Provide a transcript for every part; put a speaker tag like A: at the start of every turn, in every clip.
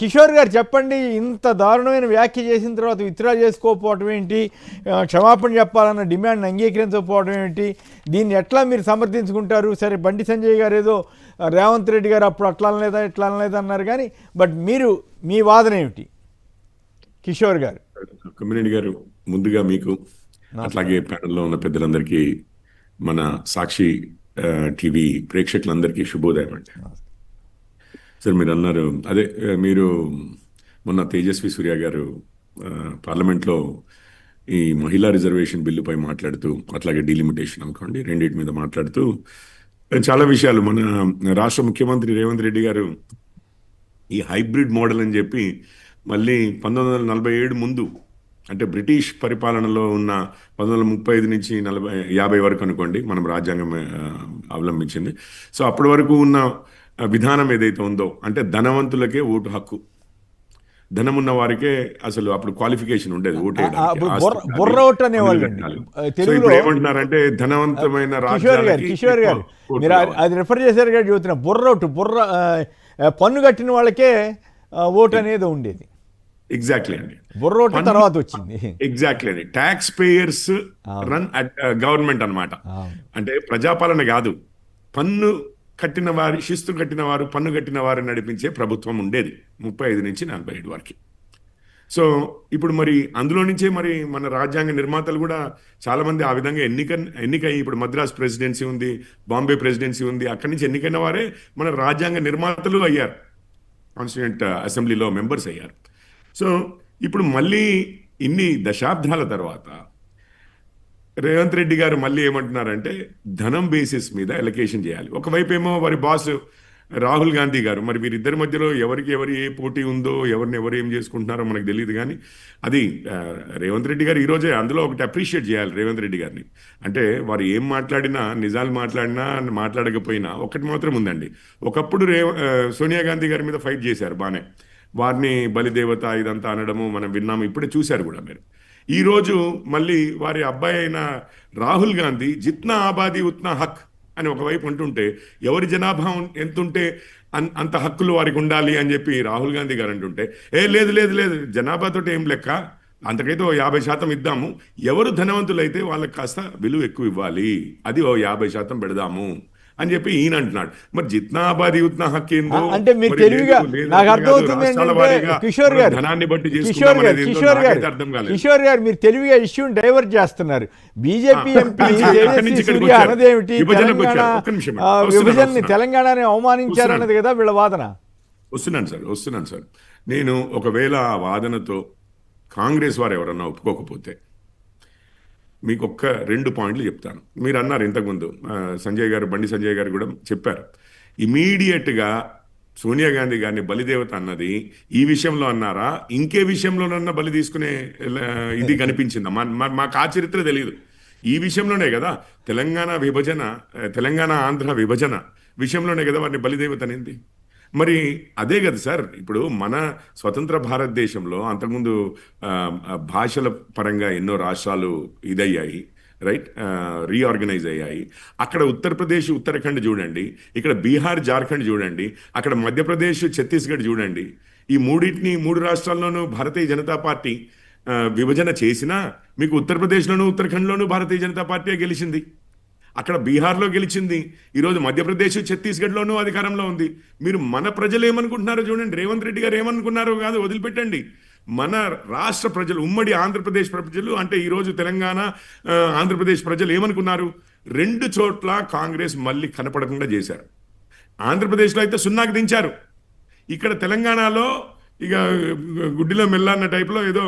A: కిషోర్ గారు చెప్పండి, ఇంత దారుణమైన వ్యాఖ్య చేసిన తర్వాత విత్డ్రా చేసుకోకపోవడం ఏంటి, క్షమాపణ చెప్పాలన్న డిమాండ్ అంగీకరించకపోవడం ఏంటి, దీన్ని ఎట్లా మీరు సమర్థించుకుంటారు? సరే, బండి సంజయ్ గారు ఏదో రేవంత్ రెడ్డి గారు అప్పుడు అట్లా అనలేదా ఇట్లా అనలేదా అన్నారు, కానీ బట్ మీరు మీ వాదన ఏమిటి కిషోర్ గారు?
B: కమ్యూనిటీ గారు, ముందుగా మీకు అట్లాగే ప్యానెల్లో ఉన్న పెద్దలందరికీ, మన సాక్షి టీవీ ప్రేక్షకులందరికీ శుభోదయం అండి. సార్, మీరు అన్నారు అదే, మీరు మొన్న తేజస్వి సూర్య గారు పార్లమెంట్లో ఈ మహిళా రిజర్వేషన్ బిల్లుపై మాట్లాడుతూ, అట్లాగే డీలిమిటేషన్ అనుకోండి, రెండింటి మీద మాట్లాడుతూ చాలా విషయాలు, మన రాష్ట్ర ముఖ్యమంత్రి రేవంత్ రెడ్డి గారు ఈ హైబ్రిడ్ మోడల్ అని చెప్పి మళ్ళీ 1947 ముందు, అంటే బ్రిటిష్ పరిపాలనలో ఉన్న 1935 నుంచి 50 వరకు అనుకోండి, మనం రాజ్యాంగం అవలంబించింది. సో అప్పటి వరకు ఉన్న విధానం ఏదైతే ఉందో, అంటే ధనవంతులకే ఓటు హక్కు, ధనమున్న వారికే అసలు అప్పుడు క్వాలిఫికేషన్ ఉండేది ఓటు ఏమంటున్నారంటే, ధనవంతమైన
A: కిషోర్ గారు మీరు అది రిఫర్ చేశారు కదా, చెబుతున్నా పన్ను కట్టిన వాళ్ళకే ఓటు అనేది ఉండేది.
B: ఎగ్జాక్ట్లీ అండి,
A: బుర్రోటు తర్వాత వచ్చింది.
B: ఎగ్జాక్ట్లీ అండి, ట్యాక్స్ పేయర్స్ రన్ గవర్నమెంట్ అన్నమాట. అంటే ప్రజాపాలన కాదు, పన్ను కట్టిన వారి, శిస్తు కట్టిన వారు, పన్ను కట్టిన వారు నడిపించే ప్రభుత్వం ఉండేది 35 నుంచి 47 వరకు. ఇప్పుడు మరి అందులో నుంచే మరి మన రాజ్యాంగ నిర్మాతలు కూడా చాలామంది ఆ విధంగా ఎన్నికయ్యి, ఇప్పుడు మద్రాస్ ప్రెసిడెన్సీ ఉంది, బాంబే ప్రెసిడెన్సీ ఉంది, అక్కడి నుంచి ఎన్నికైన వారే మన రాజ్యాంగ నిర్మాతలు అయ్యారు, కాన్స్టిట్యూయెంట్ అసెంబ్లీలో మెంబర్స్ అయ్యారు. ఇప్పుడు మళ్ళీ ఇన్ని దశాబ్దాల తర్వాత రేవంత్ రెడ్డి గారు మళ్ళీ ఏమంటున్నారంటే, ధనం బేసిస్ మీద ఎలకేషన్ చేయాలి. ఒకవైపు ఏమో వారి బాస్ రాహుల్ గాంధీ గారు, మరి వీరిద్దరి మధ్యలో ఎవరికి ఏ పోటీ ఉందో, ఎవరు ఏం చేసుకుంటున్నారో మనకు తెలియదు, కానీ అది రేవంత్ రెడ్డి గారు ఈరోజే అందులో ఒకటి అప్రిషియేట్ చేయాలి రేవంత్ రెడ్డి గారిని. అంటే వారు ఏం మాట్లాడినా, నిజాలు మాట్లాడినా మాట్లాడకపోయినా ఒకటి మాత్రం ఉందండి, ఒకప్పుడు సోనియా గాంధీ గారి మీద ఫైట్ చేశారు బాగానే, వారిని బలిదేవత ఇదంతా అనడము మనం విన్నాము, ఇప్పుడే చూశారు కూడా మీరు. ఈరోజు మళ్ళీ వారి అబ్బాయి అయిన రాహుల్ గాంధీ జిత్నా ఆబాదీ ఉత్నా హక్ అని ఒకవైపు అంటుంటే, ఎవరి జనాభా ఎంతుంటే అంత హక్కులు వారికి ఉండాలి అని చెప్పి రాహుల్ గాంధీ గారు అంటుంటే, లేదు జనాభాతో ఏం లెక్క, అంతకైతే 50% ఇద్దాము, ఎవరు ధనవంతులైతే వాళ్ళకి కాస్త విలువ ఎక్కువ ఇవ్వాలి, అది 50% పెడదాము అని చెప్పి ఈయన అంటున్నాడు. మరి జిత్నా ఆబాదీ ఉత్నా హక్ ఏందో,
A: అంటే మీరు తెలివిగా, నాకు అర్థమవుతుంది కిషోర్ గారు,
B: ధనాన్ని బట్టి
A: కిషోర్ గారు మీరు తెలివిగా ఇష్యూని డైవర్ట్ చేస్తున్నారు. బీజేపీ ఎంపీ అన్నదేమిటి, విభజనని తెలంగాణని అవమానించారన్నది కదా వీళ్ళ వాదన.
B: వస్తున్నాను సార్, నేను ఒకవేళ ఆ వాదనతో కాంగ్రెస్ వారు ఎవరన్నా ఒప్పుకోకపోతే మీకు 2 పాయింట్లు చెప్తాను. మీరు అన్నారు ఇంతకుముందు, బండి సంజయ్ గారు కూడా చెప్పారు, ఇమీడియట్గా సోనియా గాంధీ గారిని బలిదేవత అన్నది ఈ విషయంలో అన్నారా, ఇంకే విషయంలోనన్నా బలి తీసుకునే ఇది కనిపించిందా? మాకు ఆ చరిత్ర తెలియదు, ఈ విషయంలోనే కదా తెలంగాణ ఆంధ్ర విభజన విషయంలోనే కదా వారిని బలిదేవత అనేది. మరి అదే కదా సార్, ఇప్పుడు మన స్వతంత్ర భారతదేశంలో అంతకుముందు భాషల పరంగా ఎన్నో రాష్ట్రాలు ఇదయ్యాయి, రైట్, రీఆర్గనైజ్ అయ్యాయి. అక్కడ ఉత్తరప్రదేశ్, ఉత్తరాఖండ్ చూడండి, ఇక్కడ బీహార్, జార్ఖండ్ చూడండి, అక్కడ మధ్యప్రదేశ్, ఛత్తీస్గఢ్ చూడండి. ఈ 3 రాష్ట్రాల్లోనూ భారతీయ జనతా పార్టీ విభజన చేసినా మీకు ఉత్తరప్రదేశ్లోనూ ఉత్తరాఖండ్లోనూ భారతీయ జనతా పార్టీ గెలిచింది, అక్కడ బీహార్లో గెలిచింది, ఈరోజు మధ్యప్రదేశ్, ఛత్తీస్గఢ్లోనూ అధికారంలో ఉంది. మీరు మన ప్రజలు ఏమనుకుంటున్నారో చూడండి, రేవంత్ రెడ్డి గారు ఏమనుకున్నారో కాదు వదిలిపెట్టండి, మన రాష్ట్ర ప్రజలు, ఉమ్మడి ఆంధ్రప్రదేశ్ ప్రజలు, అంటే ఈరోజు తెలంగాణ, ఆంధ్రప్రదేశ్ ప్రజలు ఏమనుకున్నారు, 2 చోట్ల కాంగ్రెస్ మళ్ళీ కనపడకుండా చేశారు. ఆంధ్రప్రదేశ్లో అయితే 0కి దించారు, ఇక్కడ తెలంగాణలో ఇక గుడ్డిలో మెల్లన్న టైప్లో ఏదో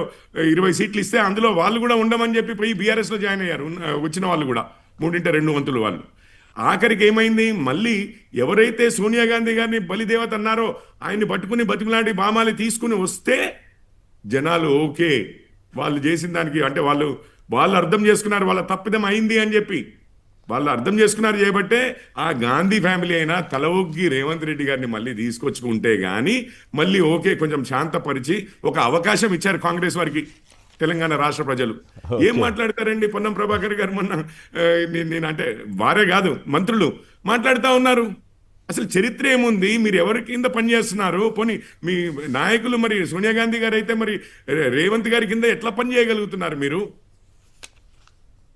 B: 20 సీట్లు ఇస్తే అందులో వాళ్ళు కూడా ఉండమని చెప్పి పోయి బీఆర్ఎస్లో జాయిన్ అయ్యారు, వచ్చిన వాళ్ళు కూడా 3/2 వంతులు వాళ్ళు. ఆఖరికి ఏమైంది, మళ్ళీ ఎవరైతే సోనియా గాంధీ గారిని బలిదేవత అన్నారో ఆయన్ని పట్టుకుని బతిమలాంటి బామాలి తీసుకుని వస్తే జనాలు ఓకే, వాళ్ళు చేసిన దానికి, అంటే వాళ్ళు అర్థం చేసుకున్నారు, వాళ్ళ తప్పిదం అయింది అని చెప్పి వాళ్ళు అర్థం చేసుకున్నారు. చేయబట్టే ఆ గాంధీ ఫ్యామిలీ అయినా తల ఒగ్గి రేవంత్ రెడ్డి గారిని మళ్ళీ తీసుకొచ్చుకుంటే కానీ మళ్ళీ ఓకే, కొంచెం శాంతపరిచి ఒక అవకాశం ఇచ్చారు కాంగ్రెస్ వారికి తెలంగాణ రాష్ట్ర ప్రజలు. ఏం మాట్లాడతారండి పొన్నం ప్రభాకర్ గారు మొన్న, నేను అంటే వారే కాదు మంత్రులు మాట్లాడుతూ ఉన్నారు, అసలు చరిత్ర ఏముంది? మీరు ఎవరి కింద పనిచేస్తున్నారు? పోనీ మీ నాయకులు మరి సోనియా గాంధీ గారు అయితే మరి రేవంత్ గారి కింద ఎట్లా పని చేయగలుగుతున్నారు మీరు?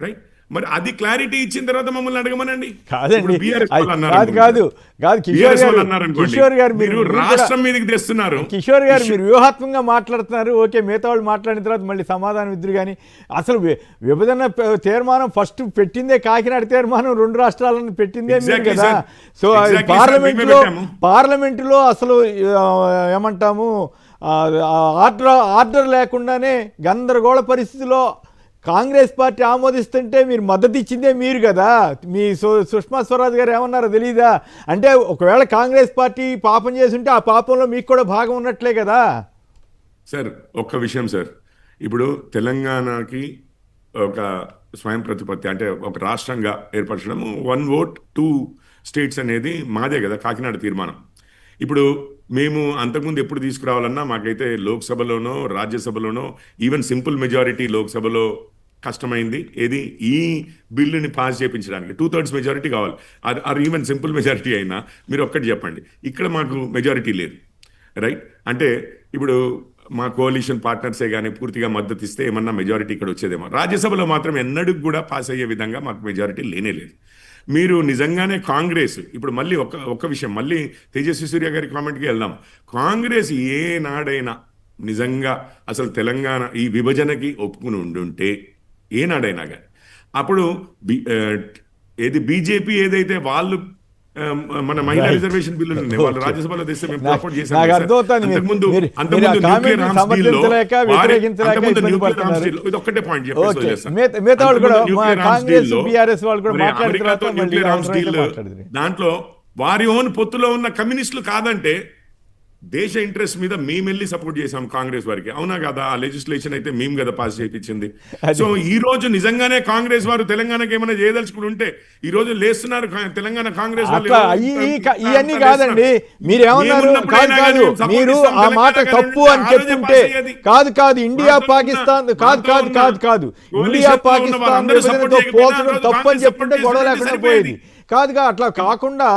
B: రైట్, మరి అది క్లారిటీ ఇచ్చిన తర్వాత మమ్మల్ని అడగమనండి.
A: కాదండి,
B: ఇప్పుడు BRS వాళ్ళు అన్నారు
A: కాదు
B: అనుకోండి.
A: కాదు కాదు కిషోర్
B: BRS వాళ్ళు
A: గారు,
B: అన్నారు అనుకోండి.
A: కిషోర్ గారు
B: మీరు రాష్ట్రం మీదకి తెస్తున్నారు.
A: కిషోర్ గారు మీరు వ్యూహాత్మకంగా మాట్లాడుతున్నారు. ఓకే, మిగతా వాళ్ళు మాట్లాడిన తర్వాత మళ్ళీ సమాధానం ఇద్దరు. కానీ అసలు విభజన తీర్మానం ఫస్ట్ పెట్టిందే కాకినాడ తీర్మానం, 2 రాష్ట్రాలను పెట్టిందే మీరు
B: Exactly,
A: కదా.
B: sir.
A: So
B: Exactly, sir. మేమే పెట్టాము.
A: పార్లమెంటులో అసలు ఏమంటాము ఆర్డర్ లేకుండానే గందరగోళ పరిస్థితిలో కాంగ్రెస్ పార్టీ ఆమోదిస్తుంటే మీరు మద్దతు ఇచ్చిందే మీరు కదా. మీ సుష్మా స్వరాజ్ గారు ఏమన్నారో తెలీదా? అంటే ఒకవేళ కాంగ్రెస్ పార్టీ పాపం చేస్తుంటే ఆ పాపంలో మీకు కూడా భాగం ఉన్నట్లే కదా.
B: సార్ ఒక్క విషయం సార్, ఇప్పుడు తెలంగాణకి ఒక స్వయం ప్రతిపత్తి అంటే ఒక రాష్ట్రంగా ఏర్పరచడం, 1 vote 2 states అనేది మాదే కదా కాకినాడ తీర్మానం. ఇప్పుడు మేము అంతకుముందు ఎప్పుడు తీసుకురావాలన్నా మాకైతే లోక్సభలోనో రాజ్యసభలోనో ఈవెన్ సింపుల్ మెజారిటీ లోక్సభలో కష్టమైంది. ఏది ఈ బిల్లుని పాస్ చేయించడానికి 2/3 మెజారిటీ కావాలి. అది ఈవెన్ సింపుల్ మెజారిటీ అయినా మీరు ఒక్కటి చెప్పండి, ఇక్కడ మాకు మెజారిటీ లేదు. రైట్, అంటే ఇప్పుడు మా కోalition పార్ట్నర్సే కానీ పూర్తిగా మద్దతు ఇస్తే ఏమన్నా మెజారిటీ ఇక్కడ వచ్చేదేమో. రాజ్యసభలో మాత్రం ఎన్నడూ కూడా పాస్ అయ్యే విధంగా మాకు మెజారిటీ లేనే లేదు. మీరు నిజంగానే కాంగ్రెస్ ఇప్పుడు మళ్ళీ ఒక్క విషయం, మళ్ళీ తేజస్వి సూర్య గారి కామెంట్కి వెళ్దాం. కాంగ్రెస్ ఏనాడైనా నిజంగా అసలు తెలంగాణ ఈ విభజనకి ఒప్పుకుని ఉండుంటే ఏనాడైనా కానీ అప్పుడు ఏది బీజేపీ ఏదైతే వాళ్ళు మన మహిళా రిజర్వేషన్ బిల్లు వాళ్ళు రాజ్యసభలో తెస్తే మేము సపోర్ట్ చేసాం. ఇది ఒక్కటే పాయింట్ దాంట్లో వారి ఓన్ పొత్తులో ఉన్న కమ్యూనిస్టులు కాదంటే దేశ ఇంట్రెస్ట్ మీద మేము వెళ్ళి సపోర్ట్ చేసాం కాంగ్రెస్ వారికి, అవునా కదా? ఆ లెజిస్లేషన్ అయితే మేము కదా పాస్ చేయించింది. సో ఈ రోజు నిజంగానే కాంగ్రెస్ వారు తెలంగాణకి ఏమైనా చేయదలుచుకుని ఉంటే ఈ రోజు లేస్తున్నారు తెలంగాణ కాంగ్రెస్ వాళ్ళు.
A: ఇవన్నీ కాదండి, మీరేమన్నారు? మీరు ఆ మాట తప్పు అని చెప్తుంటే కాదు ఇండియా పాకిస్తాన్ కాదు ఇండియా పాకిస్తాన్ పోల్చడం తప్పు అని చెప్తుంటే గొడవ లేకుండా పోయేది కాదుగా. అట్లా కాకుండా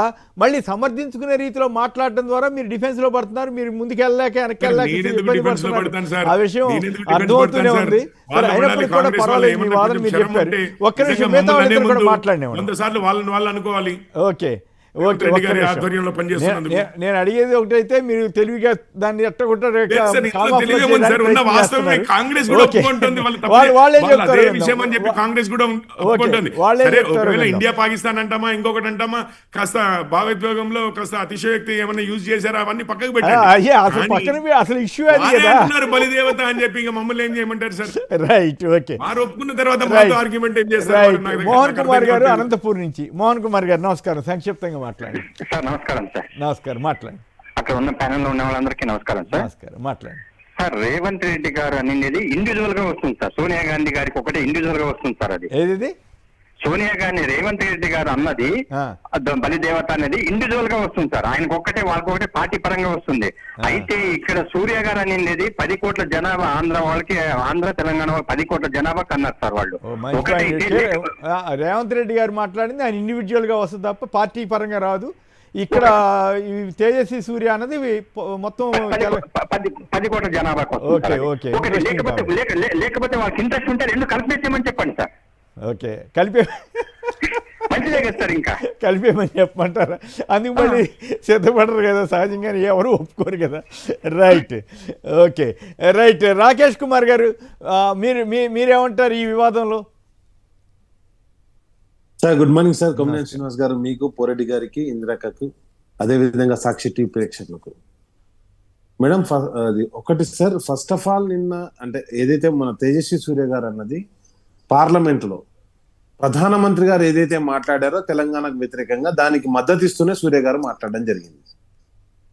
A: మళ్ళీ సమర్థించుకునే రీతిలో మాట్లాడడం ద్వారా మీరు డిఫెన్స్ లో పడుతున్నారు. మీరు ముందుకు వెళ్ళలేక వెనక్కి వెళ్ళలేక ఆ విషయం అర్థమవుతూనే ఉంది. అయినప్పుడు కూడా పర్వాలేదు, మీ వాదన మీరు చెప్పారు. ఒక్క నిమిషం, మిగతా వాళ్ళిద్దరు కూడా మాట్లాడినాం. ఓకే, నేను అడిగేది ఒకటైతే మీరు తెలివిగా దాన్ని ఎట్టగొట్టారు.
B: ఇండియా పాకిస్తాన్ అంటామా ఇంకొకటి అంటామా, కాస్త భావోద్వేగంలో కాస్త అతిశయోక్తి ఏమైనా యూజ్ చేశారా అవన్నీ పక్కకు పెట్టారు.
A: అసలు ఇష్యూ అది
B: బలిదేవత అని చెప్పి ఇంకా మమ్మల్ని ఏం చేయమంటారు సార్?
A: Right, okay.
B: వారు ఒప్పుకున్న తర్వాత ఆర్గ్యుమెంట్ ఏం చేస్తారు?
A: మోహన్ కుమార్ గారు అనంతపూర్ నుంచి. మోహన్ కుమార్ గారు నమస్కారం, సంక్షిప్తంగా మాట్లాడండి.
C: సార్ నమస్కారం సార్.
A: నమస్కారం, మాట్లాడండి.
C: అక్కడ ఉన్న ప్యానెల్ లో ఉన్న వాళ్ళందరికీ నమస్కారం సార్.
A: నమస్కారం, మాట్లాడండి.
C: సార్ రేవంత్ రెడ్డి గారు అనేది ఇండివిజువల్ గా వస్తుంది సార్. సోనియా గాంధీ గారికి ఒకటే ఇండివిజువల్ గా వస్తుంది సార్. అది
A: ఏది
C: సోనియా గాంధీ రేవంత్ రెడ్డి గారు అన్నది బలిదేవత అనేది ఇండివిజువల్ గా వస్తుంది సార్. ఆయనకు ఒక్కటే వాళ్ళకి ఒకటే పార్టీ పరంగా వస్తుంది. అయితే ఇక్కడ సూర్య గారు అనేది 10 కోట్ల జనాభా ఆంధ్ర వాళ్ళకి, ఆంధ్ర తెలంగాణ వాళ్ళు 10 కోట్ల జనాభా కన్నారు సార్ వాళ్ళు.
A: రేవంత్ రెడ్డి గారు మాట్లాడింది ఆయన ఇండివిజువల్ గా వస్తుంది తప్ప పార్టీ పరంగా రాదు. ఇక్కడ తేజస్వి సూర్య అన్నది మొత్తం
C: 10 కోట్ల జనాభా. లేకపోతే వాళ్ళకి ఇంట్రెస్ట్ ఉంటే 2 కలిపేసేయమని చెప్పండి సార్.
A: ఓకే,
C: మంచిదే కదా సార్. ఇంకా
A: కలిపేమని చెప్పమంటారా? అందుకు మళ్ళీ సిద్ధపడరు కదా, సహజంగానే ఎవరు ఒప్పుకోరు కదా. Right, okay, right. Rakesh Kumar గారు మీరేమంటారు ఈ వివాదంలో?
D: Sir good morning sir. Kommineni Srinivas గారు, మీకు, పోరెడ్డి గారికి, ఇందిరాకకు, అదేవిధంగా సాక్షి టీవీ ప్రేక్షకులకు. మేడం అది ఒకటి సార్, ఫస్ట్ ఆఫ్ ఆల్ నిన్న అంటే ఏదైతే మన తేజస్వి సూర్య గారు అన్నది పార్లమెంటులో ప్రధానమంత్రి గారు ఏదైతే మాట్లాడారో తెలంగాణకు వ్యతిరేకంగా దానికి మద్దతు ఇస్తూనే సూర్య గారు మాట్లాడడం జరిగింది.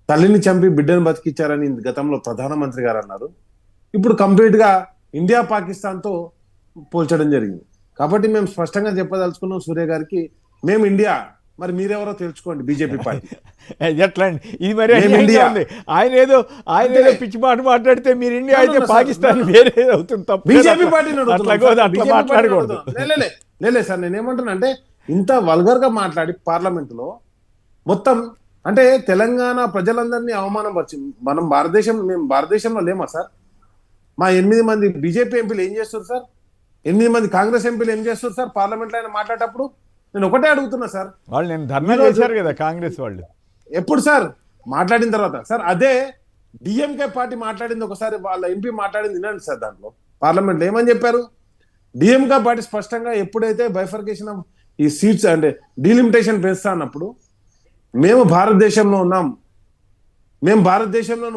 D: తల్లిని చంపి బిడ్డను బతికిచ్చారని గతంలో ప్రధానమంత్రి గారు అన్నారు. ఇప్పుడు కంప్లీట్ గా ఇండియా పాకిస్తాన్ తో పోల్చడం జరిగింది. కాబట్టి మేము స్పష్టంగా చెప్పదలుచుకున్నాం సూర్య గారికి, మేము ఇండియా, మరి మీరెవరో తెలుసుకోండి బీజేపీ పార్టీ.
A: ఎట్లా అండి ఇది? మరి ఆయన ఏదో పిచ్చి మాట మాట్లాడితే మీరు ఇండియా అయితే పాకిస్తాన్ వేరే అవుతుంది తప్ప
D: బీజేపీ పార్టీని
A: మాట్లాడకూడదు.
D: లేదు సార్, నేనేమంటున్నా అంటే ఇంత వల్గర్ గా మాట్లాడి పార్లమెంట్ లో మొత్తం అంటే తెలంగాణ ప్రజలందరినీ అవమానపరిచి మేము భారతదేశంలో లేమా సార్? మా 8 మంది బీజేపీ ఎంపీలు ఏం చేస్తారు సార్? 8 మంది కాంగ్రెస్ ఎంపీలు ఏం చేస్తారు సార్ పార్లమెంట్లో ఆయన మాట్లాడేటప్పుడు? నేను ఒకటే అడుగుతున్నా సార్.
A: వాళ్ళు నేను ధర్నా చేశారు కదా కాంగ్రెస్ వాళ్ళు.
D: ఎప్పుడు సార్ మాట్లాడిన తర్వాత? సార్ అదే డిఎంకే పార్టీ మాట్లాడింది, ఒకసారి వాళ్ళ ఎంపీ మాట్లాడింది వినండి సార్. దాంట్లో పార్లమెంట్లో ఏమని చెప్పారు? డిఎంకే పార్టీ స్పష్టంగా ఎప్పుడైతే బైఫర్కేషన్ ఆఫ్ ఈ సీట్స్ అంటే డీలిమిటేషన్ పెంచుతా అన్నప్పుడు మేము భారతదేశంలోనే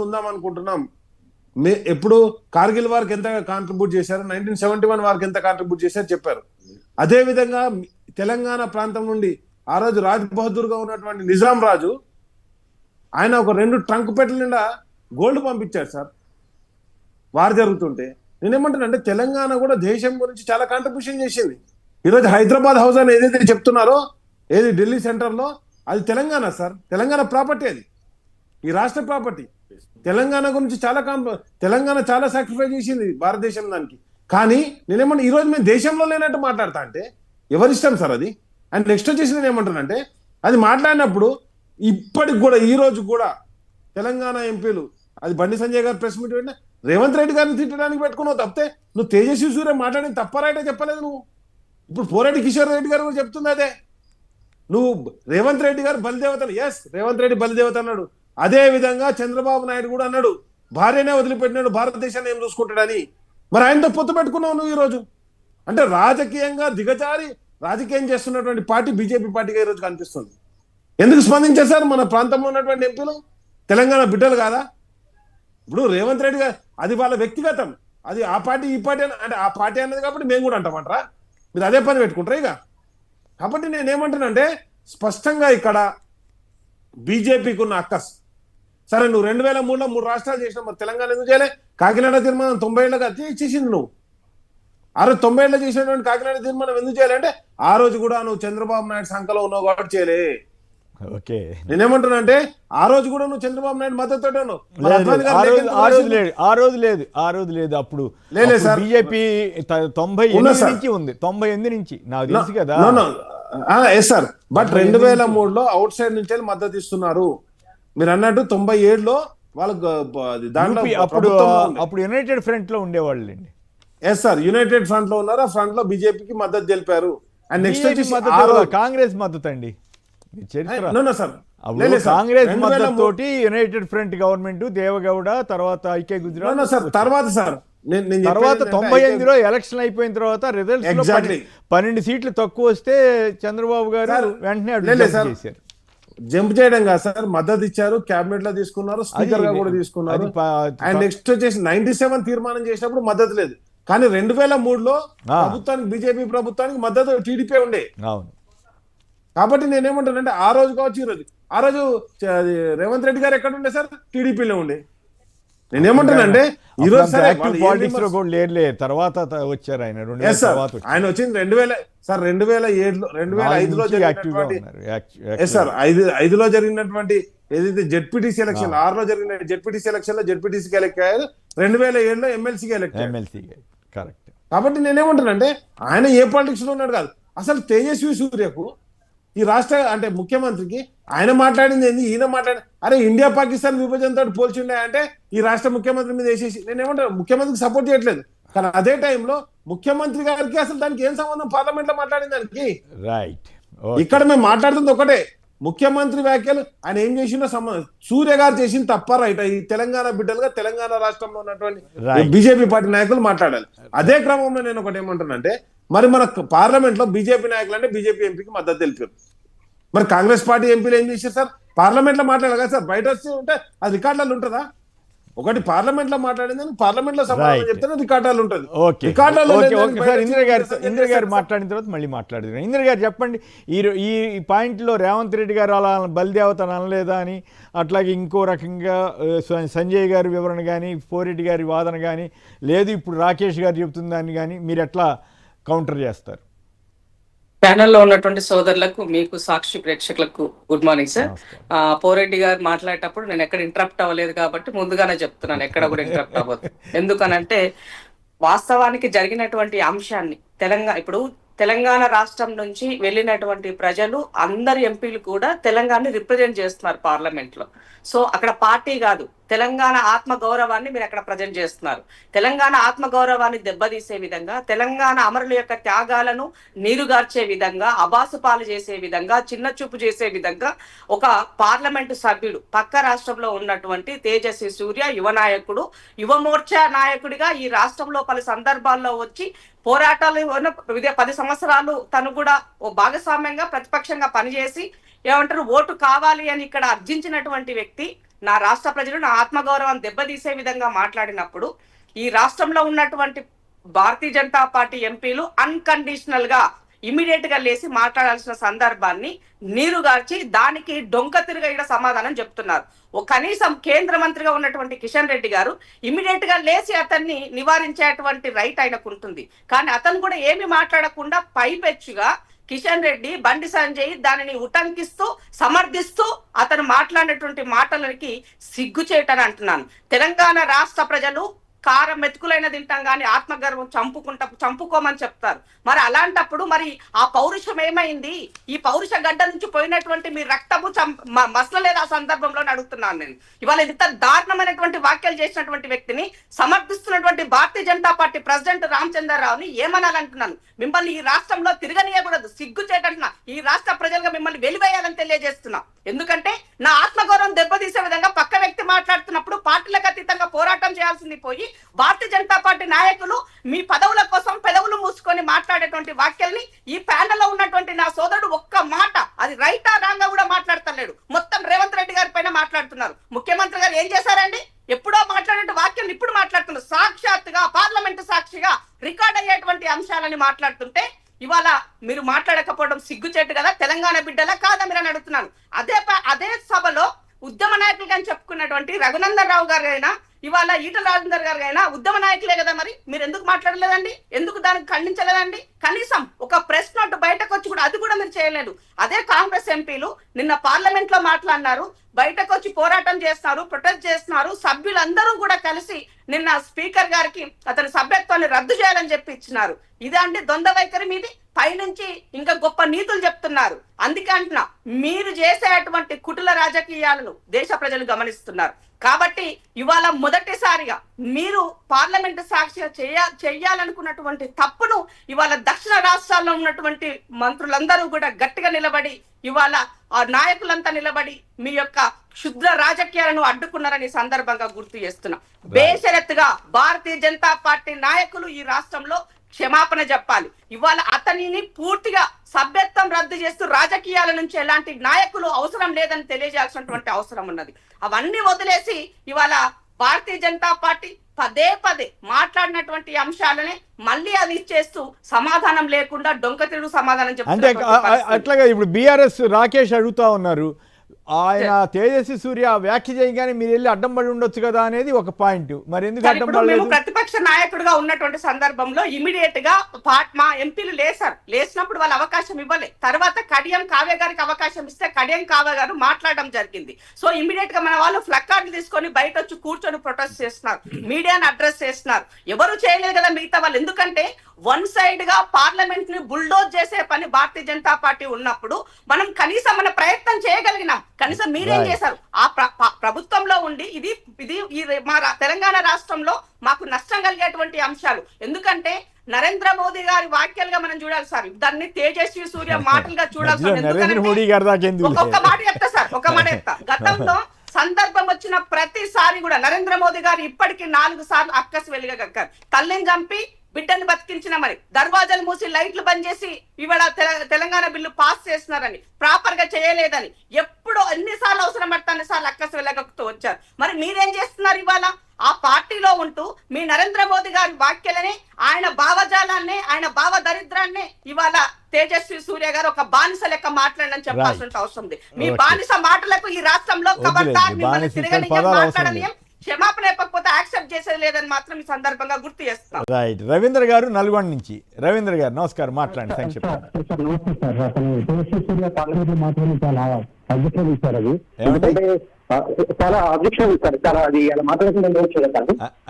D: ఉందాం అనుకుంటున్నాం. ఎప్పుడు కార్గిల్ వారికి ఎంత కాంట్రిబ్యూట్ చేశారు, 1971 వారికి ఎంత కాంట్రిబ్యూట్ చేశారు చెప్పారు. అదే విధంగా తెలంగాణ ప్రాంతం నుండి ఆ రోజు రాజ్ బహదూర్ గా ఉన్నటువంటి నిజాం రాజు ఆయన ఒక 2 ట్రంక్ పెట్టెల నిండా గోల్డ్ పంపించాడు సార్ వారు జరుగుతుంటే. నేనేమంటానంటే తెలంగాణ కూడా దేశం గురించి చాలా కాంట్రిబ్యూషన్ చేసింది. ఈరోజు హైదరాబాద్ హౌస్ అని ఏదైతే చెప్తున్నారో, ఏది ఢిల్లీ సెంటర్లో, అది తెలంగాణ సార్. తెలంగాణ ప్రాపర్టీ, అది ఈ రాష్ట్ర ప్రాపర్టీ. తెలంగాణ గురించి తెలంగాణ చాలా సాక్రిఫైస్ చేసింది భారతదేశం దానికి. కానీ నేనేమన్నా ఈరోజు మేము దేశంలో లేనట్టు మాట్లాడతా అంటే ఎవరిష్టం సార్ అది? అండ్ నెక్స్ట్ వచ్చేసి నేను ఏమంటానంటే, అది మాట్లాడినప్పుడు ఇప్పటికి కూడా ఈ రోజు కూడా తెలంగాణ ఎంపీలు, అది బండి సంజయ్ గారు ప్రెస్ మీట్ పెట్టినా రేవంత్ రెడ్డి గారిని తిట్టడానికి పెట్టుకున్నావు తప్పితే నువ్వు తేజస్వి సూర్య మాట్లాడిన తప్పరైతే చెప్పలేదు నువ్వు. ఇప్పుడు పోరెడ్డి కిషోర్ రెడ్డి గారు కూడా చెప్తుంది అదే. నువ్వు రేవంత్ రెడ్డి గారు బలిదేవత, ఎస్ రేవంత్ రెడ్డి బలిదేవత అన్నాడు. అదే విధంగా చంద్రబాబు నాయుడు కూడా అన్నాడు భార్యనే వదిలిపెట్టినాడు, భారతదేశాన్ని ఏం చూసుకుంటాడని. మరి ఆయనతో పొత్తు పెట్టుకున్నావు నువ్వు ఈరోజు. అంటే రాజకీయంగా దిగజారి రాజకీయం చేస్తున్నటువంటి పార్టీ బీజేపీ పార్టీగా ఈరోజు కనిపిస్తుంది. ఎందుకు స్పందించారు సార్ మన ప్రాంతంలో ఉన్నటువంటి ఎంపీలు? తెలంగాణ బిడ్డలు కాదా? ఇప్పుడు రేవంత్ రెడ్డి గారు అది వాళ్ళ వ్యక్తిగతం, అది ఆ పార్టీ ఈ పార్టీ అంటే ఆ పార్టీ అన్నది కాబట్టి మేము కూడా అంటామంటారా? మీరు అదే పని పెట్టుకుంటారా ఇక? కాబట్టి నేనేమంటానంటే స్పష్టంగా ఇక్కడ బీజేపీకి ఉన్న అక్కస్. సరే నువ్వు 2003లో 3 రాష్ట్రాలు చేసినావు, మరి తెలంగాణ ఎందుకు చేయలే? కాకినాడ తీర్మానం 90 ఏళ్ళగా చేసింది నువ్వు. ఆ రోజు 90 ఏళ్ళు చేసినటువంటి కాకినాడ తీర్మానం ఎందుకు చేయాలంటే ఆ రోజు కూడా నువ్వు చంద్రబాబు నాయుడు సంఖలో ఉన్నావు కాబట్టి చేయలే.
A: ఓకే,
D: నేనేమంటున్నా అంటే ఆ రోజు కూడా నువ్వు చంద్రబాబు నాయుడు మద్దతు ఉన్నావు.
A: ఆ రోజు లేదు అప్పుడు బీజేపీ 98 నుంచి ఉంది, 98 నుంచి నాకు తెలుసు కదా.
D: ఎస్ సార్, బట్ 2003లో అవుట్ సైడ్ నుంచి వెళ్ళి మద్దతు ఇస్తున్నారు. మీరు అన్నట్టు 97లో వాళ్ళకు దాంట్లో
A: అప్పుడు యునైటెడ్ ఫ్రంట్ లో ఉండేవాళ్ళు అండి.
D: ఎస్ సార్, యునైటెడ్ ఫ్రంట్ లో ఉన్నారు. ఆ ఫ్రంట్ లో బీజేపీకి మద్దతు తెలిపారు. అండ్ నెక్స్ట్
A: కాంగ్రెస్ మద్దతు అండి చరిత్ర.
D: కాంగ్రెస్
A: మద్దతు తోటి యునైటెడ్ ఫ్రంట్ గవర్నమెంట్ దేవగౌడ తర్వాత ఐకే గుజరాత్
D: తర్వాత సార్
A: తర్వాత 98లో ఎలక్షన్ అయిపోయిన తర్వాత రిజల్ట్స్ 12 సీట్లు తక్కువ వస్తే చంద్రబాబు గారు వెంటనే చేశారు.
D: జంప్ చేయడం కాదు సార్, మద్దతు ఇచ్చారు, కేబినెట్ లో తీసుకున్నారు, స్పీకర్ గా కూడా తీసుకున్నారు. అండ్ నెక్స్ట్ వచ్చేసి 97 తీర్మానం చేసినప్పుడు మద్దతు లేదు. కానీ 2003లో ప్రభుత్వానికి బీజేపీ ప్రభుత్వానికి మద్దతు టీడీపీ ఉండే.
A: అవును,
D: కాబట్టి నేనేమంటానంటే ఆ రోజు కావచ్చు ఈ రోజు, ఆ రోజు రేవంత్ రెడ్డి గారు ఎక్కడ ఉండే సార్? టీడీపీలో ఉండే. నేనేమంటానంటే ఈ రోజు
A: తర్వాత వచ్చారు ఆయన.
D: ఆయన వచ్చింది 2007లో 2005లో సార్ 5లో జరిగినటువంటి ఏదైతే జెడ్పీటీసీ ఎలక్షన్, 6లో జరిగిన జెడ్పీటీసీ ఎలక్షన్ లో జెడ్పీటీసీకి ఎలక్ట్ అయ్యారు, 2007లో ఎమ్మెల్సీకి ఎలక్ట్ అయ్యారు. కాబట్టి నేనేమంటానంటే ఆయన ఏ పాలిటిక్స్ లో ఉన్నాడు కాదు. అసలు తేజస్వి సూర్యకు ఈ రాష్ట్ర అంటే ముఖ్యమంత్రికి ఆయన మాట్లాడింది ఏంది, ఈయన అరే ఇండియా పాకిస్తాన్ విభజనతో పోల్చిండే అంటే ఈ రాష్ట్ర ముఖ్యమంత్రి మీద వేసేసి నేనేమంటాను ముఖ్యమంత్రికి సపోర్ట్ చేయట్లేదు. కానీ అదే టైంలో ముఖ్యమంత్రి గారికి అసలు దానికి ఏం సంబంధం పార్లమెంట్ లో మాట్లాడిన దానికి?
A: రైట్,
D: ఇక్కడ మేము మాట్లాడుతుంది ఒకటే, ముఖ్యమంత్రి వ్యాఖ్యలు ఆయన ఏం చేసిందో సూర్య గారు చేసింది తప్ప రైట్? ఈ తెలంగాణ బిడ్డలుగా తెలంగాణ రాష్ట్రంలో ఉన్నటువంటి బీజేపీ పార్టీ నాయకులు మాట్లాడాలి. అదే క్రమంలో నేను ఒకటి ఏమంటానంటే, మరి మన పార్లమెంట్ లో బీజేపీ నాయకులు అంటే బీజేపీ ఎంపీకి మద్దతు తెలిపారు. మరి కాంగ్రెస్ పార్టీ ఎంపీలు ఏం చేశారు సార్? పార్లమెంట్ లో మాట్లాడాలి కదా సార్, బయట వస్తే ఉంటే అది రికార్డులలో ఉంటుందా? ఒకటి పార్లమెంట్ లో మాట్లాడిందని పార్లమెంట్ లో సమాధానం చెప్తే రికార్డులు ఉంటుంది.
A: ఇందిర గారు మాట్లాడిన తర్వాత మళ్ళీ మాట్లాడుతున్నారు. ఇందిర గారు చెప్పండి, ఈ పాయింట్ లో రేవంత్ రెడ్డి గారు అలా బలిదేవతను అనలేదా అని, అట్లాగే ఇంకో రకంగా సంజయ్ గారి వివరణ కానీ, పోరెడ్డి గారి వాదన కానీ, లేదు ఇప్పుడు రాకేష్ గారు చెబుతుందని కానీ మీరు ఎట్లా కౌంటర్ చేస్తారు?
E: ప్యానెల్లో ఉన్నటువంటి సోదరులకు, మీకు, సాక్షి ప్రేక్షకులకు గుడ్ మార్నింగ్ సార్. పోరెడ్డి గారు మాట్లాడేటప్పుడు నేను ఎక్కడ ఇంటరప్ట్ అవ్వలేదు కాబట్టి ముందుగానే చెప్తున్నాను, ఎక్కడ కూడా ఇంటరప్ట్ అవ్వదు. ఎందుకనంటే వాస్తవానికి జరిగినటువంటి అంశాన్ని ఇప్పుడు తెలంగాణ రాష్ట్రం నుంచి వెళ్ళినటువంటి ప్రజలు అందరు ఎంపీలు కూడా తెలంగాణని రిప్రజెంట్ చేస్తున్నారు పార్లమెంట్ లో. సో అక్కడ పార్టీ కాదు, తెలంగాణ ఆత్మ గౌరవాన్ని మీరు అక్కడ ప్రజెంట్ చేస్తున్నారు. తెలంగాణ ఆత్మ గౌరవాన్ని దెబ్బతీసే విధంగా, తెలంగాణ అమరుల యొక్క త్యాగాలను నీరుగార్చే విధంగా, అబాసుపాలు చేసే విధంగా, చిన్న చూపు చేసే విధంగా ఒక పార్లమెంటు సభ్యుడు పక్క రాష్ట్రంలో ఉన్నటువంటి తేజస్వి సూర్య యువ నాయకుడు, యువ మోర్చా నాయకుడిగా ఈ రాష్ట్రంలో పలు సందర్భాల్లో వచ్చి పోరాటాలు 10 సంవత్సరాలు తను కూడా ఓ భాగస్వామ్యంగా ప్రతిపక్షంగా పనిచేసి ఏమంటారు ఓటు కావాలి అని ఇక్కడ అర్జించినటువంటి వ్యక్తి నా రాష్ట్ర ప్రజలు నా ఆత్మగౌరవాన్ని దెబ్బతీసే విధంగా మాట్లాడినప్పుడు ఈ రాష్ట్రంలో ఉన్నటువంటి భారతీయ జనతా పార్టీ ఎంపీలు అన్కండిషనల్ గా ఇమీడియట్ గా లేచి మాట్లాడాల్సిన సందర్భాన్ని నీరుగార్చి దానికి డొంక తిరగ సమాధానం చెప్తున్నారు. ఓ కనీసం కేంద్ర మంత్రిగా ఉన్నటువంటి కిషన్ రెడ్డి గారు ఇమీడియట్ గా లేచి అతన్ని నివారించేటువంటి రైట్ ఆయనకు ఉంటుంది. కానీ అతను కూడా ఏమి మాట్లాడకుండా పైపెచ్చుగా కిషన్ రెడ్డి, బండి సంజయ్ దానిని ఉటంకిస్తూ సమర్థిస్తూ అతను మాట్లాడినటువంటి మాటలకి సిగ్గుచేటని అంటున్నాను. తెలంగాణ రాష్ట్ర ప్రజలు కారం మెతుకులైన తింటాం కానీ ఆత్మగర్వం చంపుకోమని చెప్తారు. మరి అలాంటప్పుడు మరి ఆ పౌరుషం ఏమైంది? ఈ పౌరుష గడ్డ నుంచి పోయినటువంటి మీ రక్తము మసలలేదు ఆ సందర్భంలో అడుగుతున్నాను నేను. ఇవాళ ఇంత దారుణమైనటువంటి వ్యాఖ్యలు చేసినటువంటి వ్యక్తిని సమర్థిస్తున్నటువంటి భారతీయ జనతా పార్టీ ప్రెసిడెంట్ రామచంద్రరావుని ఏమనాలంటున్నాను. మిమ్మల్ని ఈ రాష్ట్రంలో తిరగనీయకూడదు, సిగ్గు చేయటంటున్నా. ఈ రాష్ట్ర ప్రజలుగా మిమ్మల్ని వెలివేయాలని తెలియజేస్తున్నా. ఎందుకంటే నా ఆత్మగౌరవం దెబ్బతీసే విధంగా పక్క వ్యక్తి మాట్లాడుతున్నప్పుడు పార్టీలకు అతీతంగా పోరాటం చేయాల్సింది పోయి భారతీయ జనతా పార్టీ నాయకులు మీ పదవుల కోసం పెదవులు మూసుకొని మాట్లాడేటువంటి వాక్యాల్ని ఈ ప్యానెల్ లో ఉన్నటువంటి నా సోదరుడు ఒక్క మాట అది రైటా రాంగా కూడా మాట్లాడతలేడు. మొత్తం రేవంత్ రెడ్డి గారి పైన మాట్లాడుతున్నారు. ముఖ్యమంత్రి గారు ఏం చేశారండి? ఎప్పుడో మాట్లాడే వాక్యాలు ఇప్పుడు మాట్లాడుతున్నారు. సాక్షాత్తుగా పార్లమెంటు సాక్షిగా రికార్డ్ అయ్యేటువంటి అంశాలని మాట్లాడుతుంటే ఇవాళ మీరు మాట్లాడకపోవడం సిగ్గుచేటు కదా. తెలంగాణ బిడ్డలా కాదా మీరు అని అడుగుతున్నాను. అదే సభలో ఉద్యమ నాయకులుగా అని చెప్పుకున్నటువంటి రఘునందన్ రావు గారు అయినా ఇవాళ ఈటల రాజేందర్ గారు అయినా ఉద్యమ నాయకులే కదా. మరి మీరు ఎందుకు మాట్లాడలేదండి? ఎందుకు దానికి ఖండించలేదండి? కనీసం ఒక ప్రెస్ నోట్ బయటకు వచ్చి కూడా అది కూడా మీరు చేయలేదు. అదే కాంగ్రెస్ ఎంపీలు నిన్న పార్లమెంట్ లో మాట్లాడినారు, బయటకు వచ్చి పోరాటం చేస్తున్నారు, ప్రొటెస్ట్ చేస్తున్నారు. సభ్యులందరూ కూడా కలిసి నిన్న స్పీకర్ గారికి అతని సభ్యత్వాన్ని రద్దు చేయాలని చెప్పి ఇచ్చినారు. ఇదే అండి ద్వంద్వ వైఖరి మీది. పైనుంచి ఇంకా గొప్ప నీతులు చెప్తున్నారు. అందుకే అంటున్నా, మీరు చేసేటువంటి కుటుల రాజకీయాలను దేశ ప్రజలు గమనిస్తున్నారు. కాబట్టి ఇవాళ మొదటిసారిగా మీరు పార్లమెంటు సాక్షిగా చేయాలనుకున్నటువంటి తప్పును ఇవాళ దక్షిణ రాష్ట్రాల్లో ఉన్నటువంటి మంత్రులందరూ కూడా గట్టిగా నిలబడి ఇవాళ ఆ నాయకులంతా నిలబడి మీ యొక్క క్షుద్ర రాజకీయాలను అడ్డుకున్నారని సందర్భంగా గుర్తు చేస్తున్నా. బేషరత్తుగా భారతీయ జనతా పార్టీ నాయకులు ఈ రాష్ట్రంలో క్షమాపణ చెప్పాలి. ఇవాళ అతనిని పూర్తిగా సభ్యత్వం రద్దు చేస్తూ రాజకీయాల నుంచి ఎలాంటి నాయకులు అవసరం లేదని తెలియజేయాల్సినటువంటి అవసరం ఉన్నది. అవన్నీ వదిలేసి ఇవాళ భారతీయ జనతా పార్టీ పదే మాట్లాడినటువంటి అంశాలనే మళ్ళీ అది ఇచ్చేస్తూ సమాధానం లేకుండా డొంక తిరుగు సమాధానం
A: అంటే అట్లాగా ఇప్పుడు బీఆర్ఎస్ రాకేష్ అడుగుతా ఉన్నారు, ఆయన తేజస్వి సూర్య వ్యాఖ్య చేయగానే మీరు వెళ్ళి అడ్డం పడి ఉండొచ్చు కదా అనేది ఒక పాయింట్. మరి ఎందుకు అడ్డం పడలేదు?
E: ప్రతిపక్ష నాయకుడిగా ఉన్నటువంటి సందర్భంలో ఇమీడియట్ గా మా ఎంపీలు లేచినప్పుడు వాళ్ళు అవకాశం ఇవ్వలే. తర్వాత కడియం కావ్య గారికి అవకాశం ఇస్తే కడియం కావ్య గారు మాట్లాడడం జరిగింది. సో ఇమీడియట్ గా మన వాళ్ళు ఫ్లక్కార్డులు తీసుకొని బయట వచ్చి కూర్చొని ప్రొటెస్ట్ చేస్తున్నారు, మీడియాను అడ్రస్ చేస్తున్నారు. ఎవరు చేయలేదు కదా మిగతా వాళ్ళు. ఎందుకంటే వన్ సైడ్ గా పార్లమెంట్ ని బుల్డోజ్ చేసే పని భారతీయ జనతా పార్టీ ఉన్నప్పుడు మనం కనీసం మన ప్రయత్నం చేయగలిగినాం. కనీసం మీరేం చేశారు? ఆ ప్రభుత్వంలో ఉండి ఇది మా తెలంగాణ రాష్ట్రంలో మాకు నష్టం కలిగేటువంటి అంశాలు. ఎందుకంటే నరేంద్ర మోదీ గారి వాక్యాలుగా మనం చూడాలి సార్, దాన్ని తేజస్వి సూర్య మాటలుగా చూడాలి. ఒక మాట చెప్తా. గతంలో సందర్భం వచ్చిన ప్రతిసారి కూడా నరేంద్ర మోదీ గారు ఇప్పటికీ 4 సార్లు అక్కసి వెలుగగక్కారు. తల్లిని చంపి బిడ్డని బతికించిన మరి దర్వాజాలు మూసి లైట్లు బంద్ చేసి ఇవాళ తెలంగాణ బిల్లు పాస్ చేస్తున్నారని ప్రాపర్ గా చేయలేదని ఎప్పుడు ఎన్నిసార్లు అవసరం పడితే అన్నిసార్లు అక్కసి వెళ్ళగక్కుతూ వచ్చారు. మరి మీరేం చేస్తున్నారు? ఇవాళ ఆ పార్టీలో ఉంటూ మీ నరేంద్ర మోదీ గారి వాక్యాలని, ఆయన భావజాలాన్ని, ఆయన భావ దరిద్రాన్ని ఇవాళ తేజస్వి సూర్య గారు ఒక బానిస లెక్క మాట్లాడని చెప్పాల్సిన అవసరం ఉంది. మీ బానిస మాటలకు ఈ రాష్ట్రంలో మాట్లాడనీయం, క్షమాపణ చెప్పకపోతే యాక్సెప్ట్ చేసేది లేదని మాత్రం ఈ సందర్భంగా గుర్తు చేస్తాం.
A: రైట్. రవీంద్ర గారు నల్గొండ నుంచి. రవీంద్ర గారు నమస్కారం, మాట్లాడండి.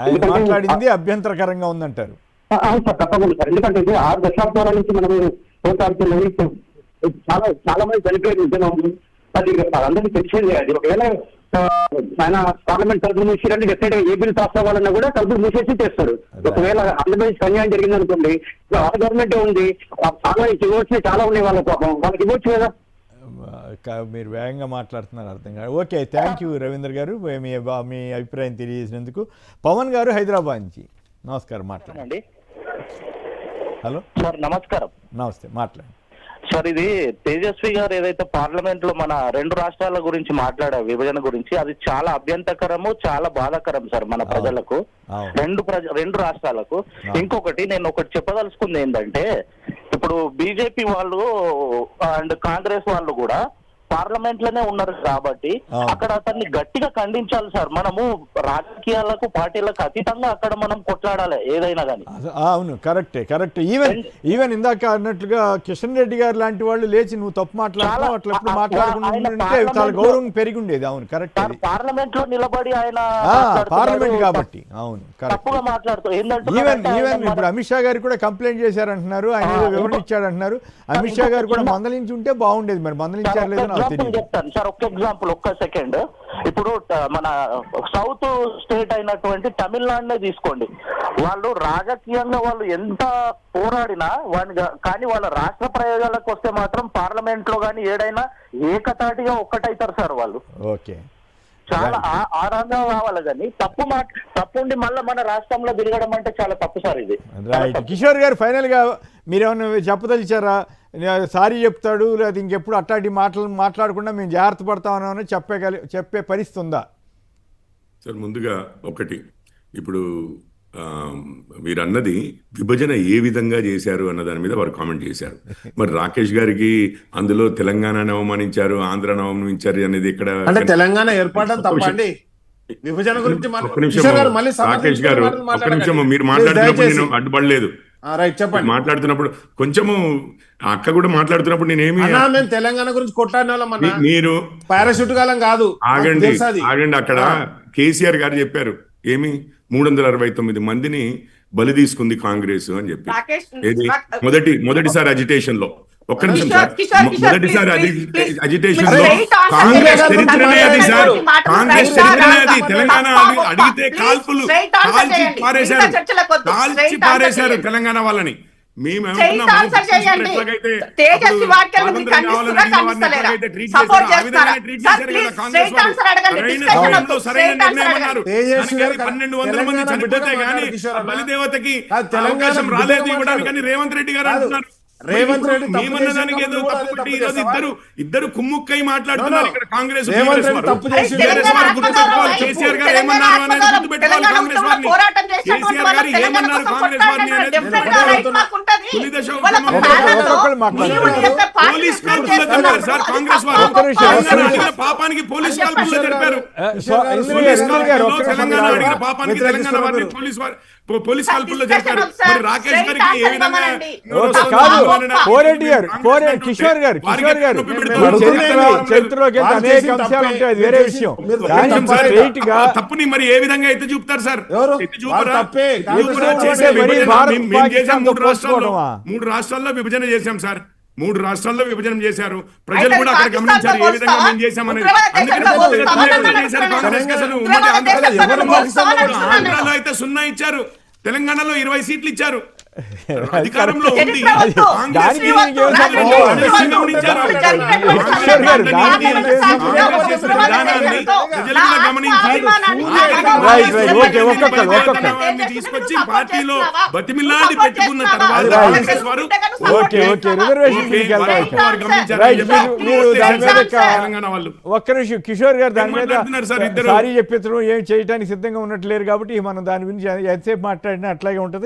A: ఆయన మాట్లాడింది అభ్యంతరకరంగా ఉందంటారు.
C: అవును సార్, తప్పకుండా సార్. ఎందుకంటే ఇది 6 దశాబ్దాల నుంచి మనం పోరాడుతున్నది. చాలా మంది చనిపోయిన ఉద్యమం అది అందరికీ తెలిసేది. అది ఒకవేళ ఆయన పార్లమెంట్ తరఫున మూసిరంటే డెఫినెట్ గా ఏ బిల్ పాస్ అవ్వాలన్నా కూడా తరఫున మూసేసి చేస్తారు. ఒకవేళ ఆంధ్రప్రదేశ్ అన్యాయం జరిగింది అనుకోండి, ఆ గవర్నమెంట్ ఉంది, చాలా ఇవ్వచ్చు, చాలా ఉన్నాయి వాళ్ళ పాపం, వాళ్ళకి ఇవ్వచ్చు కదా.
A: మీరు వేగంగా మాట్లాడుతున్నారు, అర్థం కాదు. ఓకే, థ్యాంక్ యూ రవీంద్ర గారు, మీ అభిప్రాయం తెలియజేసినందుకు. పవన్ గారు హైదరాబాద్ నుంచి, నమస్కారం, మాట్లాడండి. హలో
F: సార్, నమస్కారం.
A: నమస్తే, మాట్లాడండి
F: సార్. ఇది తేజస్వి గారు ఏదైతే పార్లమెంట్ లో మన 2 రాష్ట్రాల గురించి మాట్లాడారు, విభజన గురించి, అది చాలా అభ్యంతకరము, చాలా బాధాకరం సార్ మన ప్రజలకు, రెండు రాష్ట్రాలకు. ఇంకొకటి నేను ఒకటి చెప్పదలుచుకుంది ఏంటంటే, ఇప్పుడు బీజేపీ వాళ్ళు అండ్ కాంగ్రెస్ వాళ్ళు కూడా పార్లమెంట్ లోనే ఉన్నారు కాబట్టి అక్కడ అతన్ని గట్టిగా ఖండించాలి సార్. మనము రాజకీయాలకు పార్టీలకు అతీతంగా అక్కడ మనం కొట్లాడాలి ఏదైనా కానీ.
A: అవును, కరెక్టే. ఈవెన్ ఇందాక అన్నట్లుగా కిషన్ రెడ్డి గారు లాంటి వాళ్ళు లేచి నువ్వు తప్పు మాట్లాడుతున్నావు అట్లా ఎప్పుడు మాట్లాడుకుంటుంటే చాలా గౌరవం పెరిగి ఉండేది. అవును, కరెక్ట్.
F: పార్లమెంట్ లో నిలబడి ఆయన
A: పార్లమెంట్ కాబట్టి అవును,
F: తప్పుగా మాట్లాడుతూ
A: ఈవెన్ ఇప్పుడు అమిత్ షా గారు కూడా కంప్లైంట్ చేశారంటున్నారు, ఆయన ఏదో వివరణ ఇచ్చాడంటున్నారు. అమిత్ షా గారు కూడా మందలించి ఉంటే బాగుండేది, మరి మందలించారు లేదు.
F: చెప్తాను సార్, ఒక్క ఎగ్జాంపుల్, ఒక్క సెకండ్. ఇప్పుడు మన సౌత్ స్టేట్ అయినటువంటి తమిళనాడునే తీసుకోండి. వాళ్ళు రాజకీయంగా వాళ్ళు ఎంత పోరాడినా కానీ వాళ్ళ రాష్ట్ర ప్రయోజనాలకు వస్తే మాత్రం పార్లమెంట్ లో కానీ ఏడైనా ఏకతాటిగా ఒక్కటైతారు సార్ వాళ్ళు.
A: ఓకే,
F: చాలా ఆనందం కావాలి కానీ తప్పుండి మళ్ళీ మన రాష్ట్రంలో తిరగడం అంటే చాలా తప్పు సార్ ఇది.
A: రైట్. కిషోర్ గారు, ఫైనల్ గా మీరేమన్నా చెప్పదలిచారా? సారీ చెప్తాడు లేదా ఇంకెప్పుడు అట్లాంటి మాట్లాడకుండా మేము జాగ్రత్త పడతామని చెప్పే పరిస్థితి ఉందా
B: సార్? ముందుగా ఒకటి, ఇప్పుడు మీరు అన్నది విభజన ఏ విధంగా చేశారు అన్న దాని మీద వారు కామెంట్ చేశారు. మరి రాకేష్ గారికి అందులో తెలంగాణని అవమానించారు, ఆంధ్రాని అవమానించారు అనేది ఇక్కడ
D: అంటే తెలంగాణ ఏర్పడడం తప్పండి. విభజన గురించి
B: రాకేష్ గారు ఒక్క నిమిషం, మీరు మాట్లాడుతున్నప్పుడు నేను అడ్డుపడలేదు.
D: చెప్పండి.
B: మాట్లాడుతున్నప్పుడు కొంచెము అక్క కూడా మాట్లాడుతున్నప్పుడు నేనేమి
D: తెలంగాణ గురించి కొట్లాడిన
B: మీరు
D: పారాషూట్ కాలం కాదు.
B: ఆగండి. అక్కడ కేసీఆర్ గారు చెప్పారు ఏమి 369 మందిని బలి తీసుకుంది కాంగ్రెస్ అని చెప్పి. ఏది మొదటిసారి అజిటేషన్ లో, ఒక్క నిమిషం సార్, మొదటిసారి అజిటేషన్ లో కాంగ్రెస్ చరిత్రనే అది సార్, కాంగ్రెస్ చరిత్రనే అది. తెలంగాణ అడిగితే కాల్చి పారేశారు తెలంగాణ వాళ్ళని. బలిదేవతకి అవకాశం రాలేదు ఇవ్వడానికి రేవంత్ రెడ్డి గారు అంటున్నారు.
D: రేవంత్ రెడ్డి
B: మేమన్నదానికి ఏదో తప్పు. ఈరోజు ఇద్దరు కుమ్ముక్కై మాట్లాడుతున్నారు ఇక్కడ. కాంగ్రెస్ కేసీఆర్ గారు ఏమన్నారు అనేది గుర్తుపెట్టుకోవాలి. కాంగ్రెస్ వారిని కేసీఆర్ గారు ఏమన్నారు కాంగ్రెస్ వారిని అనేది తొలి దశ పోలీస్ కాల్పుల్లో జరిపారు సార్ కాంగ్రెస్ వారు. పాపానికి పోలీస్ కాల్పుల్లో జరిపారు. తెలంగాణ అడిగిన పాపానికి తెలంగాణ వారిని పోలీస్ కాల్పుల్లో జరిపారు. మరి రాకేష్ గారికి ఏ విధంగా
A: కిషోర్ గారు చరిత్రలోకి అనేక అంశాలు ఉంటాయి, అది వేరే విషయం.
B: తప్పుని మరి ఏ విధంగా ఎత్తి చూపుతారు సార్? మూడు రాష్ట్రాల్లో విభజన చేశాం సార్, 3 రాష్ట్రాల్లో విభజన చేశారు. ప్రజలు కూడా అక్కడ గమనించారు ఏ విధంగా మేము చేశామనేది. ఆంధ్రాలో అయితే 0 ఇచ్చారు, తెలంగాణలో 20 సీట్లు ఇచ్చారు. అధికారంలో ఉంది కాంగ్రెస్. తీసుకొచ్చి పార్టీలో బతిమిలాడి పెట్టుకున్న తర్వాత కాంగ్రెస్ వారు తెలంగాణ వాళ్ళు.
A: ఒక్క నిమిషం, కిషోర్ గారు దాని మీద సారీ చెప్పిస్తారు, ఏం చేయడానికి సిద్ధంగా ఉన్నట్లేరు కాబట్టి మనం దాని గురించి ఎంతసేపు మాట్లాడినా అట్లాగే ఉంటుంది.